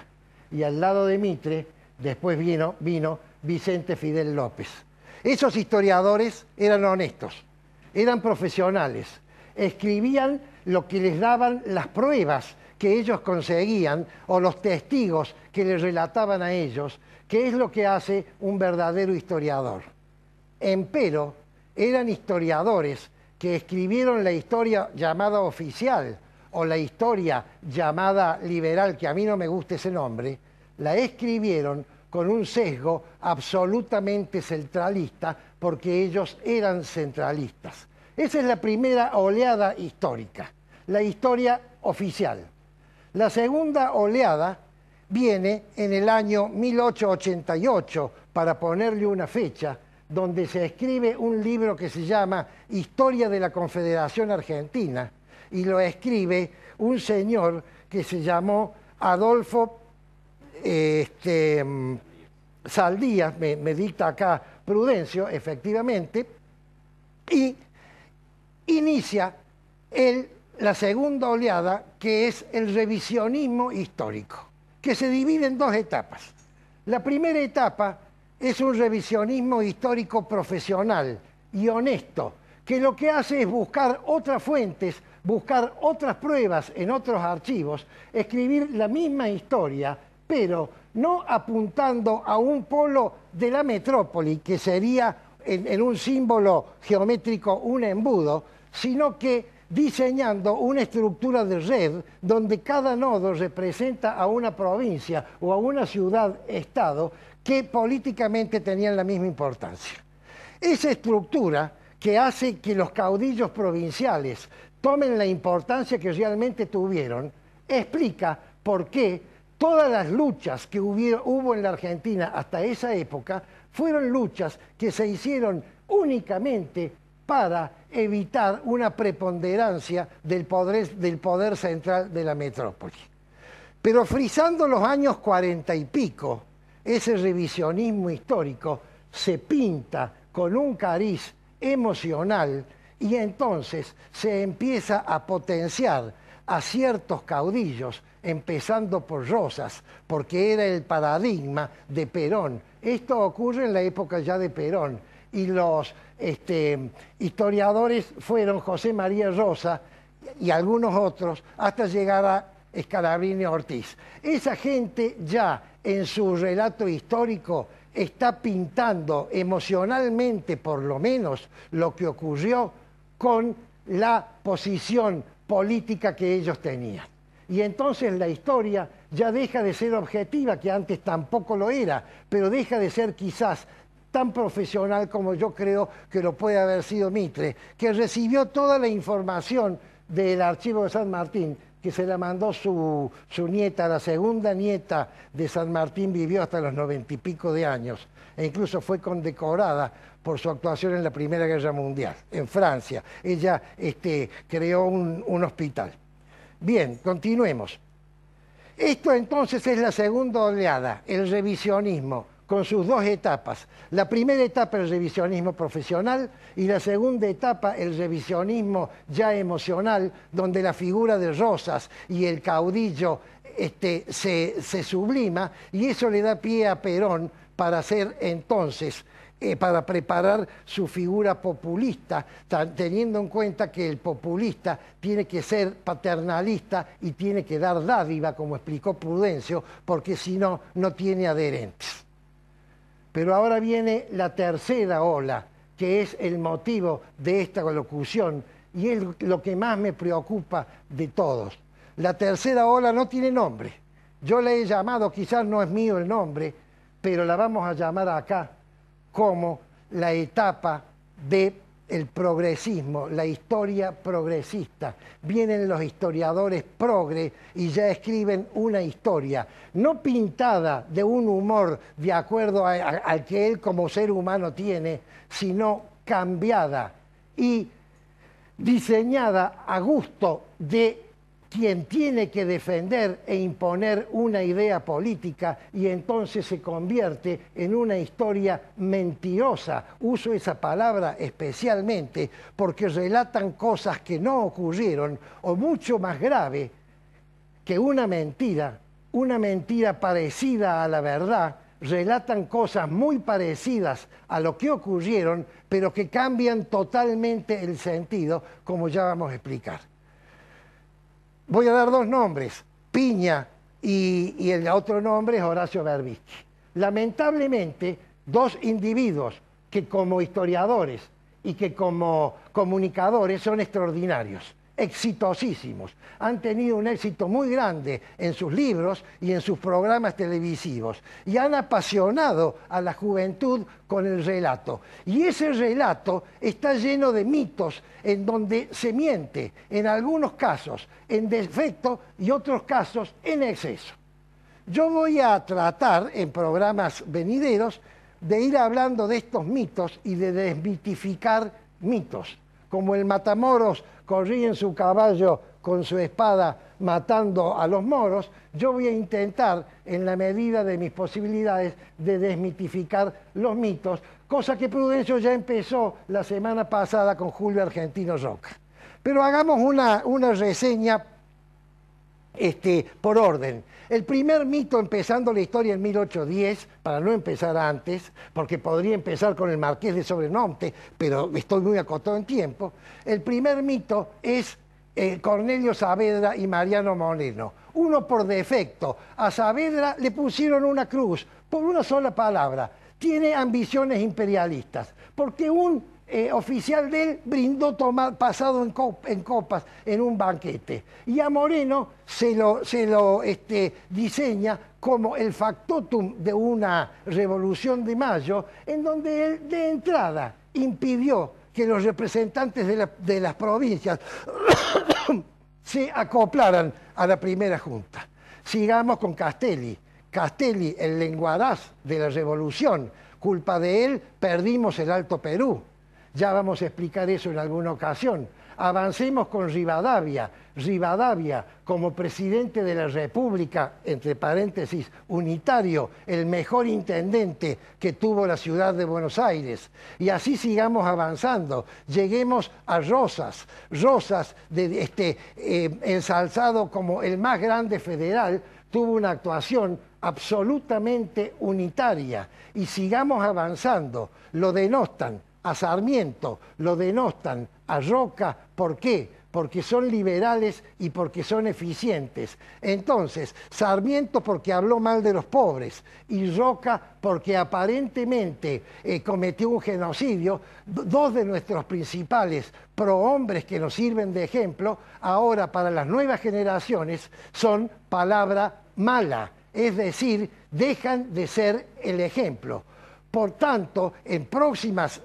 Y al lado de Mitre, después vino Vicente Fidel López. Esos historiadores eran honestos, eran profesionales, escribían lo que les daban las pruebas que ellos conseguían o los testigos que les relataban a ellos, que es lo que hace un verdadero historiador. Empero, eran historiadores que escribieron la historia llamada oficial o la historia llamada liberal, que a mí no me gusta ese nombre, la escribieron con un sesgo absolutamente centralista porque ellos eran centralistas. Esa es la primera oleada histórica, la historia oficial. La segunda oleada viene en el año 1888, para ponerle una fecha, donde se escribe un libro que se llama Historia de la Confederación Argentina, y lo escribe un señor que se llamó Adolfo Saldías, me dicta acá Prudencio, efectivamente, y inicia la segunda oleada, que es el revisionismo histórico, que se divide en dos etapas. La primera etapa es un revisionismo histórico profesional y honesto, que lo que hace es buscar otras fuentes, buscar otras pruebas en otros archivos, escribir la misma historia, pero no apuntando a un polo de la metrópoli, que sería en un símbolo geométrico un embudo, sino que diseñando una estructura de red donde cada nodo representa a una provincia o a una ciudad-estado que políticamente tenían la misma importancia. Esa estructura que hace que los caudillos provinciales tomen la importancia que realmente tuvieron, explica por qué todas las luchas que hubo en la Argentina hasta esa época fueron luchas que se hicieron únicamente para evitar una preponderancia del poder central de la metrópoli. Pero frisando los años 40 y pico, ese revisionismo histórico se pinta con un cariz emocional y entonces se empieza a potenciar a ciertos caudillos, empezando por Rosas, porque era el paradigma de Perón. Esto ocurre en la época ya de Perón, y los historiadores fueron José María Rosa y algunos otros, hasta llegar a Scalabrini Ortiz. Esa gente ya en su relato histórico está pintando emocionalmente, por lo menos, lo que ocurrió con la posición política que ellos tenían. Y entonces la historia ya deja de ser objetiva, que antes tampoco lo era, pero deja de ser quizás tan profesional como yo creo que lo puede haber sido Mitre, que recibió toda la información del archivo de San Martín, que se la mandó su nieta, la segunda nieta de San Martín, vivió hasta los 90 y pico de años, e incluso fue condecorada por su actuación en la Primera Guerra Mundial, en Francia. Ella creó un hospital. Bien, continuemos. Esto entonces es la segunda oleada, el revisionismo, con sus dos etapas. La primera etapa, el revisionismo profesional, y la segunda etapa, el revisionismo ya emocional, donde la figura de Rosas y el caudillo se sublima, y eso le da pie a Perón para hacer entonces, para preparar su figura populista, teniendo en cuenta que el populista tiene que ser paternalista y tiene que dar dádiva, como explicó Prudencio, porque si no, no tiene adherentes. Pero ahora viene la tercera ola, que es el motivo de esta locución, y es lo que más me preocupa de todos. La tercera ola no tiene nombre. Yo la he llamado, quizás no es mío el nombre, pero la vamos a llamar acá como la etapa del progresismo, la historia progresista. Vienen los historiadores progre y ya escriben una historia, no pintada de un humor de acuerdo al que él como ser humano tiene, sino cambiada y diseñada a gusto de quien tiene que defender e imponer una idea política, y entonces se convierte en una historia mentirosa. Uso esa palabra especialmente porque relatan cosas que no ocurrieron, o mucho más grave que una mentira parecida a la verdad, relatan cosas muy parecidas a lo que ocurrieron, pero que cambian totalmente el sentido, como ya vamos a explicar. Voy a dar dos nombres, Piña y el otro nombre es Horacio Berbisky. Lamentablemente, dos individuos que como historiadores y que como comunicadores son extraordinarios, exitosísimos. Han tenido un éxito muy grande en sus libros y en sus programas televisivos y han apasionado a la juventud con el relato. Y ese relato está lleno de mitos en donde se miente, en algunos casos en defecto y otros casos en exceso. Yo voy a tratar en programas venideros de ir hablando de estos mitos y de desmitificar mitos, como el Matamoros corría en su caballo con su espada matando a los moros. Yo voy a intentar, en la medida de mis posibilidades, de desmitificar los mitos, cosa que Prudencio ya empezó la semana pasada con Julio Argentino Roca. Pero hagamos una reseña por orden. El primer mito, empezando la historia en 1810, para no empezar antes, porque podría empezar con el Marqués de Sobrenomte, pero estoy muy acotado en tiempo. El primer mito es Cornelio Saavedra y Mariano Moreno. Uno por defecto. A Saavedra le pusieron una cruz por una sola palabra. Tiene ambiciones imperialistas, porque un oficial de él brindó pasado en copas en un banquete. Y a Moreno se lo diseña como el factotum de una revolución de mayo, en donde él de entrada impidió que los representantes de las provincias se acoplaran a la primera junta. Sigamos con Castelli. Castelli, el lenguaraz de la revolución, culpa de él perdimos el Alto Perú. Ya vamos a explicar eso en alguna ocasión. Avancemos con Rivadavia. Rivadavia, como presidente de la República, entre paréntesis, unitario, el mejor intendente que tuvo la ciudad de Buenos Aires. Y así sigamos avanzando. Lleguemos a Rosas. Rosas, ensalzado como el más grande federal, tuvo una actuación absolutamente unitaria. Y sigamos avanzando. Lo denostan a Sarmiento, lo denostan a Roca. ¿Por qué? Porque son liberales y porque son eficientes. Entonces, Sarmiento porque habló mal de los pobres y Roca porque aparentemente cometió un genocidio. Dos de nuestros principales prohombres que nos sirven de ejemplo, ahora para las nuevas generaciones, son palabra mala, es decir, dejan de ser el ejemplo. Por tanto, en próximas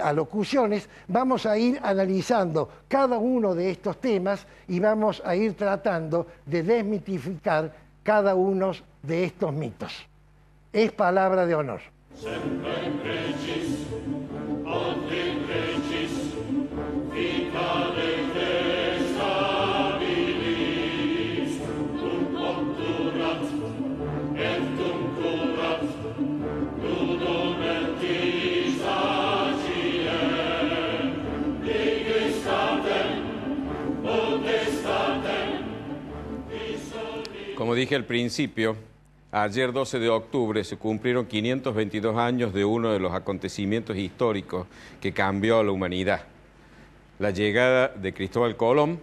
alocuciones vamos a ir analizando cada uno de estos temas y vamos a ir tratando de desmitificar cada uno de estos mitos. Es palabra de honor. Como dije al principio, ayer 12 de octubre se cumplieron 522 años de uno de los acontecimientos históricos que cambió a la humanidad. La llegada de Cristóbal Colón,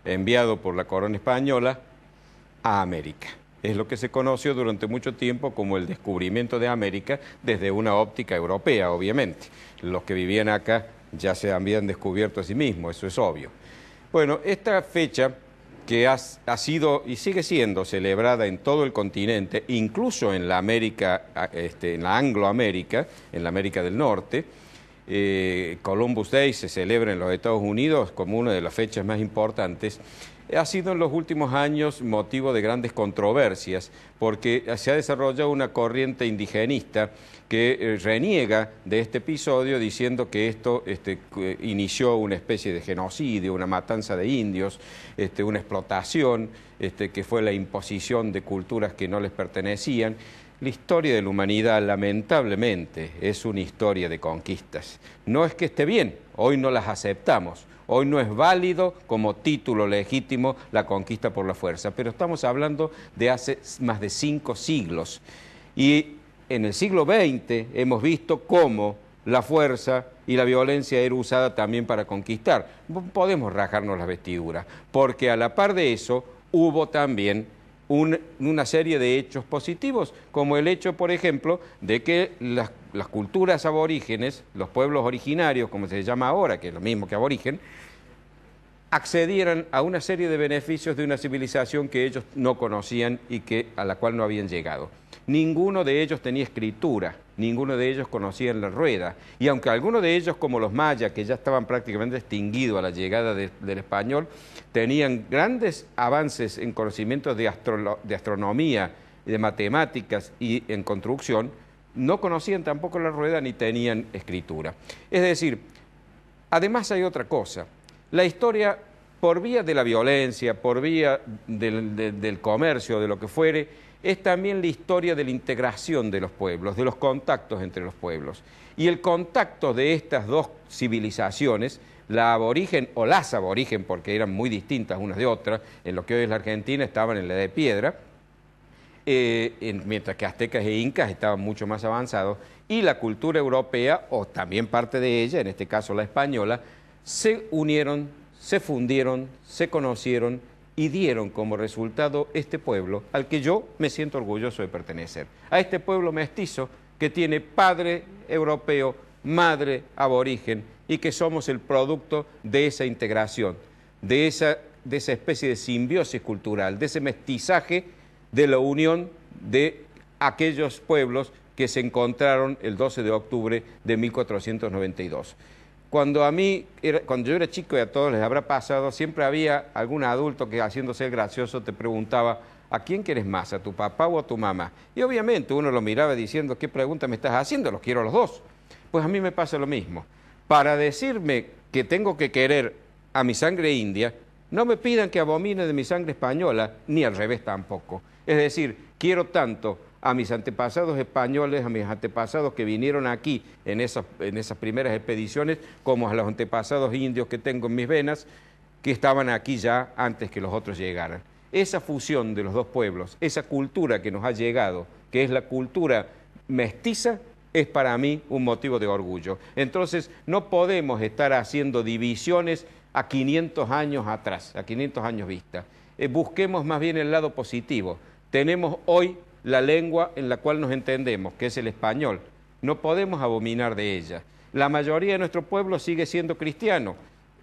enviado por la corona española, a América. Es lo que se conoció durante mucho tiempo como el descubrimiento de América desde una óptica europea, obviamente. Los que vivían acá ya se habían descubierto a sí mismos, eso es obvio. Bueno, esta fecha que ha sido y sigue siendo celebrada en todo el continente, incluso en la América, en la Angloamérica, en la América del Norte. Columbus Day se celebra en los Estados Unidos como una de las fechas más importantes. Ha sido en los últimos años motivo de grandes controversias porque se ha desarrollado una corriente indigenista que reniega de este episodio diciendo que esto inició una especie de genocidio, una matanza de indios, una explotación, que fue la imposición de culturas que no les pertenecían. La historia de la humanidad, lamentablemente, es una historia de conquistas. No es que esté bien, hoy no las aceptamos. Hoy no es válido como título legítimo la conquista por la fuerza, pero estamos hablando de hace más de 5 siglos. Y en el siglo XX hemos visto cómo la fuerza y la violencia era usada también para conquistar. Podemos rajarnos las vestiduras, porque a la par de eso hubo también una serie de hechos positivos, como el hecho, por ejemplo, de que las culturas aborígenes, los pueblos originarios, como se llama ahora, que es lo mismo que aborigen, accedieran a una serie de beneficios de una civilización que ellos no conocían y a la cual no habían llegado. Ninguno de ellos tenía escritura, ninguno de ellos conocía la rueda, y aunque algunos de ellos, como los mayas, que ya estaban prácticamente extinguidos a la llegada del español, tenían grandes avances en conocimientos de astronomía, de matemáticas y en construcción, no conocían tampoco la rueda ni tenían escritura. Es decir, además hay otra cosa. La historia, por vía de la violencia, por vía del comercio, de lo que fuere, es también la historia de la integración de los pueblos, de los contactos entre los pueblos. Y el contacto de estas dos civilizaciones, la aborigen o las aborigen, porque eran muy distintas unas de otras, en lo que hoy es la Argentina estaban en la edad de piedra, mientras que aztecas e incas estaban mucho más avanzados, y la cultura europea, o también parte de ella, en este caso la española, se unieron, se fundieron, se conocieron y dieron como resultado este pueblo al que yo me siento orgulloso de pertenecer. A este pueblo mestizo que tiene padre europeo, madre aborigen y que somos el producto de esa integración, de esa especie de simbiosis cultural, de ese mestizaje, de la unión de aquellos pueblos que se encontraron el 12 de octubre de 1492. cuando yo era chico y a todos les habrá pasado, siempre había algún adulto que haciéndose el gracioso te preguntaba, ¿a quién quieres más, a tu papá o a tu mamá? Y obviamente uno lo miraba diciendo, ¿qué pregunta me estás haciendo? Los quiero a los dos. Pues a mí me pasa lo mismo. Para decirme que tengo que querer a mi sangre india, no me pidan que abomine de mi sangre española, ni al revés tampoco. Es decir, quiero tanto a mis antepasados españoles, a mis antepasados que vinieron aquí en esas primeras expediciones, como a los antepasados indios que tengo en mis venas, que estaban aquí ya antes que los otros llegaran. Esa fusión de los dos pueblos, esa cultura que nos ha llegado, que es la cultura mestiza, es para mí un motivo de orgullo. Entonces, no podemos estar haciendo divisiones a 500 años atrás, a 500 años vista. Busquemos más bien el lado positivo. Tenemos hoy la lengua en la cual nos entendemos, que es el español. No podemos abominar de ella. La mayoría de nuestro pueblo sigue siendo cristiano.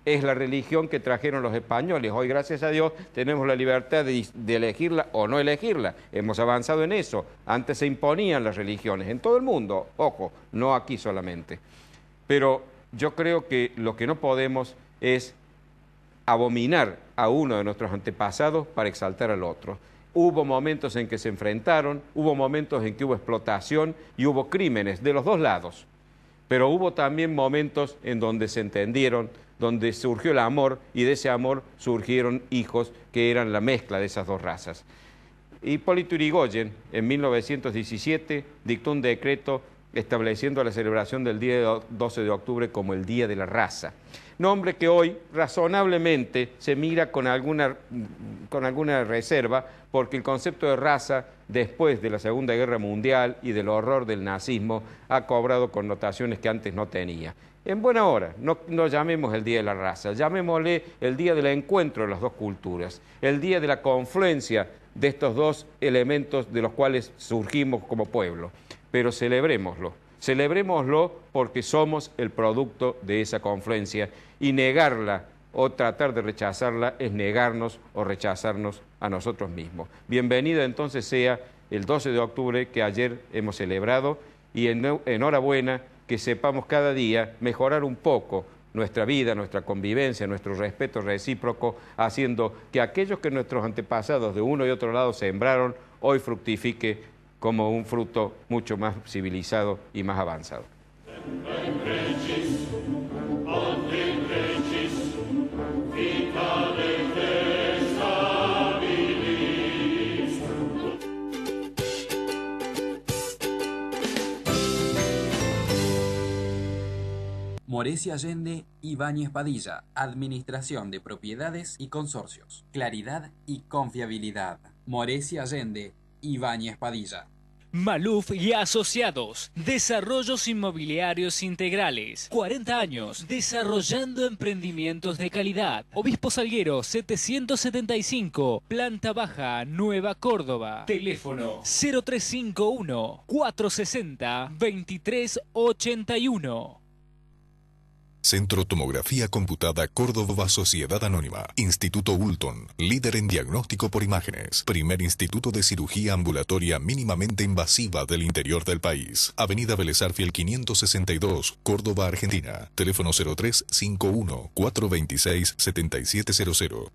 Es la religión que trajeron los españoles. Hoy, gracias a Dios, tenemos la libertad de elegirla o no elegirla. Hemos avanzado en eso. Antes se imponían las religiones en todo el mundo. Ojo, no aquí solamente. Pero yo creo que lo que no podemos es abominar a uno de nuestros antepasados para exaltar al otro. Hubo momentos en que se enfrentaron, hubo momentos en que hubo explotación y hubo crímenes de los dos lados. Pero hubo también momentos en donde se entendieron, donde surgió el amor y de ese amor surgieron hijos que eran la mezcla de esas dos razas. Hipólito Yrigoyen, en 1917, dictó un decreto estableciendo la celebración del día 12 de octubre como el Día de la Raza. Nombre que hoy razonablemente se mira con alguna reserva, porque el concepto de raza, después de la Segunda Guerra Mundial y del horror del nazismo, ha cobrado connotaciones que antes no tenía. En buena hora, no llamemos el Día de la Raza, llamémosle el Día del Encuentro de las dos culturas, el Día de la confluencia de estos dos elementos de los cuales surgimos como pueblo. Pero celebrémoslo porque somos el producto de esa confluencia, y negarla o tratar de rechazarla es negarnos o rechazarnos a nosotros mismos. Bienvenida entonces sea el 12 de octubre que ayer hemos celebrado, y enhorabuena que sepamos cada día mejorar un poco nuestra vida, nuestra convivencia, nuestro respeto recíproco, haciendo que aquellos que nuestros antepasados de uno y otro lado sembraron, hoy fructifique como un fruto mucho más civilizado y más avanzado. Moresi Allende, Ibáñez Padilla, Administración de Propiedades y Consorcios. Claridad y confiabilidad. Moresi Allende, Ibáñez Padilla. Maluf y Asociados, Desarrollos Inmobiliarios Integrales. 40 años desarrollando emprendimientos de calidad. Obispo Salguero 775, Planta Baja, Nueva Córdoba. Teléfono 0351 460 2381. Centro Tomografía Computada Córdoba Sociedad Anónima. Instituto Ulton, líder en diagnóstico por imágenes. Primer instituto de cirugía ambulatoria mínimamente invasiva del interior del país. Avenida Vélez Arfiel 562, Córdoba, Argentina. Teléfono 0351 426 7700.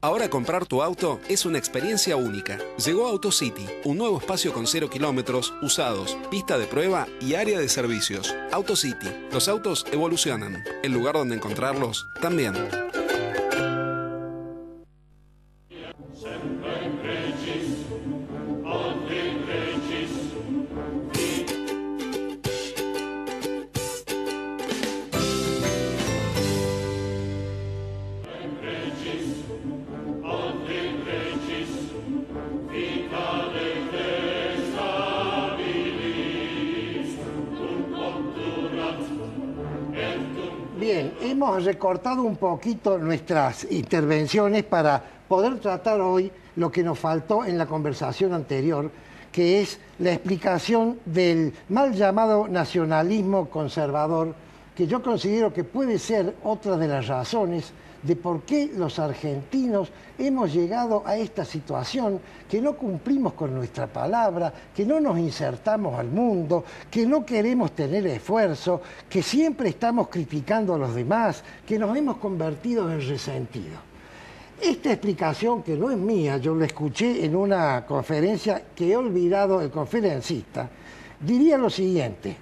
Ahora comprar tu auto es una experiencia única. Llegó AutoCity, un nuevo espacio con 0 kilómetros, usados, pista de prueba y área de servicios. AutoCity, los autos evolucionan. El lugar donde encontrarlos también. Bien, hemos recortado un poquito nuestras intervenciones para poder tratar hoy lo que nos faltó en la conversación anterior, que es la explicación del mal llamado nacionalismo conservador, que yo considero que puede ser otra de las razones de por qué los argentinos hemos llegado a esta situación, que no cumplimos con nuestra palabra, que no nos insertamos al mundo, que no queremos tener esfuerzo, que siempre estamos criticando a los demás, que nos hemos convertido en resentidos. Esta explicación, que no es mía, yo la escuché en una conferencia que he olvidado el conferencista, diría lo siguiente: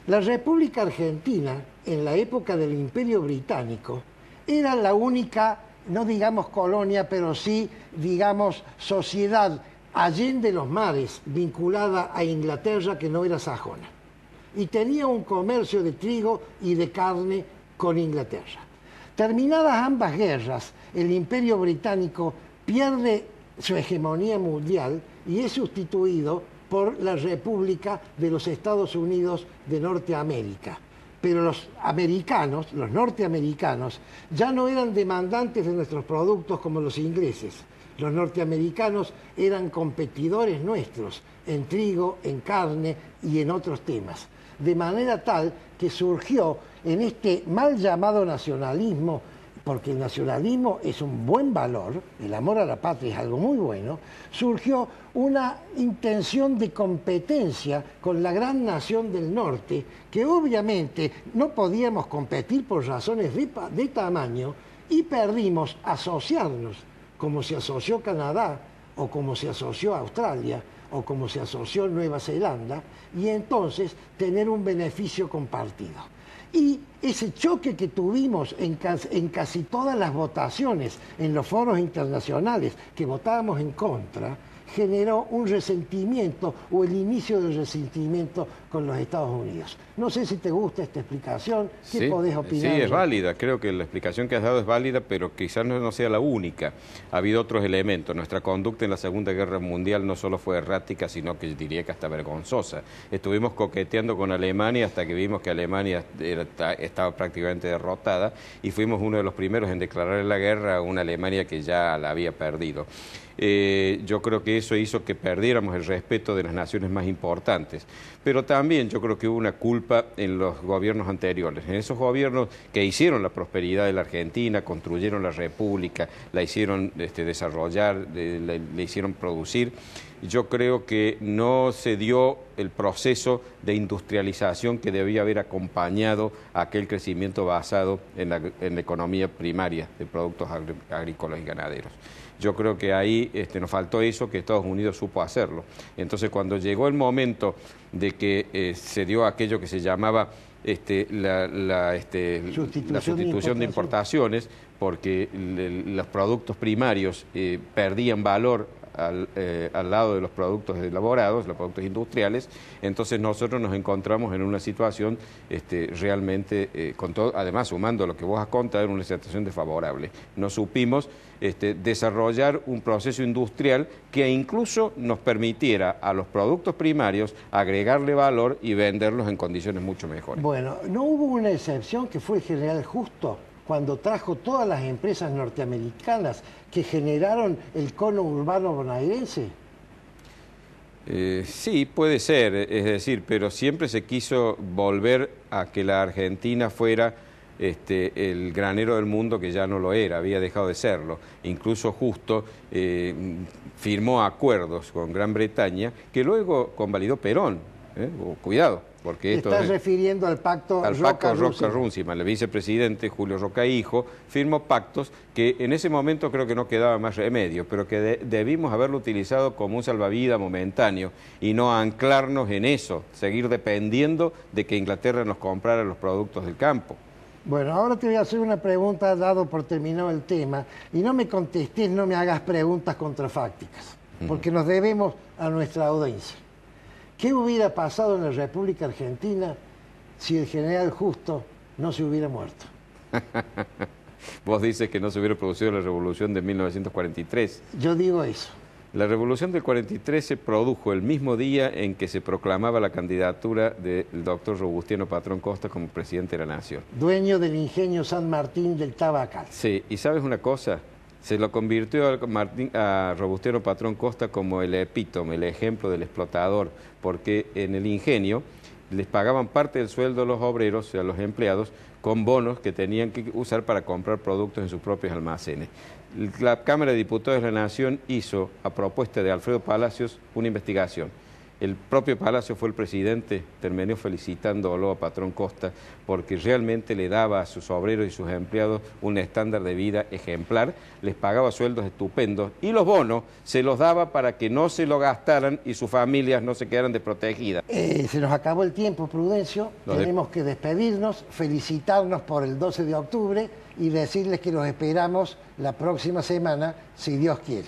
la República Argentina, en la época del Imperio Británico, era la única, no digamos colonia, pero sí, digamos, sociedad allende los mares, vinculada a Inglaterra, que no era sajona. Y tenía un comercio de trigo y de carne con Inglaterra. Terminadas ambas guerras, el Imperio Británico pierde su hegemonía mundial y es sustituido por la República de los Estados Unidos de Norteamérica. Pero los americanos, los norteamericanos, ya no eran demandantes de nuestros productos como los ingleses. Los norteamericanos eran competidores nuestros en trigo, en carne y en otros temas. De manera tal que surgió en este mal llamado nacionalismo, porque el nacionalismo es un buen valor, el amor a la patria es algo muy bueno, surgió una intención de competencia con la gran nación del norte, que obviamente no podíamos competir por razones de tamaño, y perdimos asociarnos, como se asoció Canadá, o como se asoció Australia, o como se asoció Nueva Zelanda, y entonces tener un beneficio compartido. Y ese choque que tuvimos en casi todas las votaciones, en los foros internacionales que votábamos en contra, generó un resentimiento o el inicio del resentimiento con los Estados Unidos. No sé si te gusta esta explicación, ¿qué podés opinar? Sí, es válida, creo que la explicación que has dado es válida, pero quizás no sea la única. Ha habido otros elementos. Nuestra conducta en la Segunda Guerra Mundial no solo fue errática, sino que diría que hasta vergonzosa. Estuvimos coqueteando con Alemania hasta que vimos que Alemania estaba prácticamente derrotada y fuimos uno de los primeros en declarar la guerra a una Alemania que ya la había perdido. Yo creo que eso hizo que perdiéramos el respeto de las naciones más importantes. Pero también yo creo que hubo una culpa en los gobiernos anteriores, en esos gobiernos que hicieron la prosperidad de la Argentina, construyeron la República, la hicieron desarrollar, le hicieron producir. Yo creo que no se dio el proceso de industrialización que debía haber acompañado a aquel crecimiento basado en la economía primaria de productos agrícolas y ganaderos. Yo creo que ahí nos faltó eso, que Estados Unidos supo hacerlo. Entonces, cuando llegó el momento de que se dio aquello que se llamaba la sustitución de importaciones, porque los productos primarios perdían valor al lado de los productos elaborados, los productos industriales, entonces nosotros nos encontramos en una situación realmente, con todo, además sumando lo que vos has contado, en una situación desfavorable. No supimos desarrollar un proceso industrial que incluso nos permitiera a los productos primarios agregarle valor y venderlos en condiciones mucho mejores. Bueno, ¿no hubo una excepción que fue el general Justo, cuando trajo todas las empresas norteamericanas que generaron el cono urbano bonaerense? Sí, puede ser, es decir, pero siempre se quiso volver a que la Argentina fuera el granero del mundo, que ya no lo era, había dejado de serlo. Incluso Justo firmó acuerdos con Gran Bretaña que luego convalidó Perón. Cuidado, porque esto estás refiriendo al pacto Roca-Runciman. El vicepresidente Julio Roca Hijo firmó pactos que en ese momento creo que no quedaba más remedio, pero que debimos haberlo utilizado como un salvavidas momentáneo y no anclarnos en eso, seguir dependiendo de que Inglaterra nos comprara los productos del campo. Bueno, ahora te voy a hacer una pregunta, dado por terminado el tema, y no me contestes, no me hagas preguntas contrafácticas, porque nos debemos a nuestra audiencia. ¿Qué hubiera pasado en la República Argentina si el general Justo no se hubiera muerto? Vos dices que no se hubiera producido la revolución de 1943. Yo digo eso. La revolución del 43 se produjo el mismo día en que se proclamaba la candidatura del doctor Robustiano Patrón Costa como presidente de la Nación. Dueño del ingenio San Martín del Tabacal. Sí, y ¿sabes una cosa? Se lo convirtió a Robustiano Patrón Costa como el epítome, el ejemplo del explotador, porque en el ingenio les pagaban parte del sueldo a los obreros, a los empleados, con bonos que tenían que usar para comprar productos en sus propios almacenes. La Cámara de Diputados de la Nación hizo, a propuesta de Alfredo Palacios, una investigación. El propio Palacio fue el presidente, terminó felicitándolo a Patrón Costa porque realmente le daba a sus obreros y sus empleados un estándar de vida ejemplar, les pagaba sueldos estupendos y los bonos se los daba para que no se lo gastaran y sus familias no se quedaran desprotegidas. Se nos acabó el tiempo, Prudencio, tenemos que despedirnos, felicitarnos por el 12 de octubre y decirles que los esperamos la próxima semana, si Dios quiere.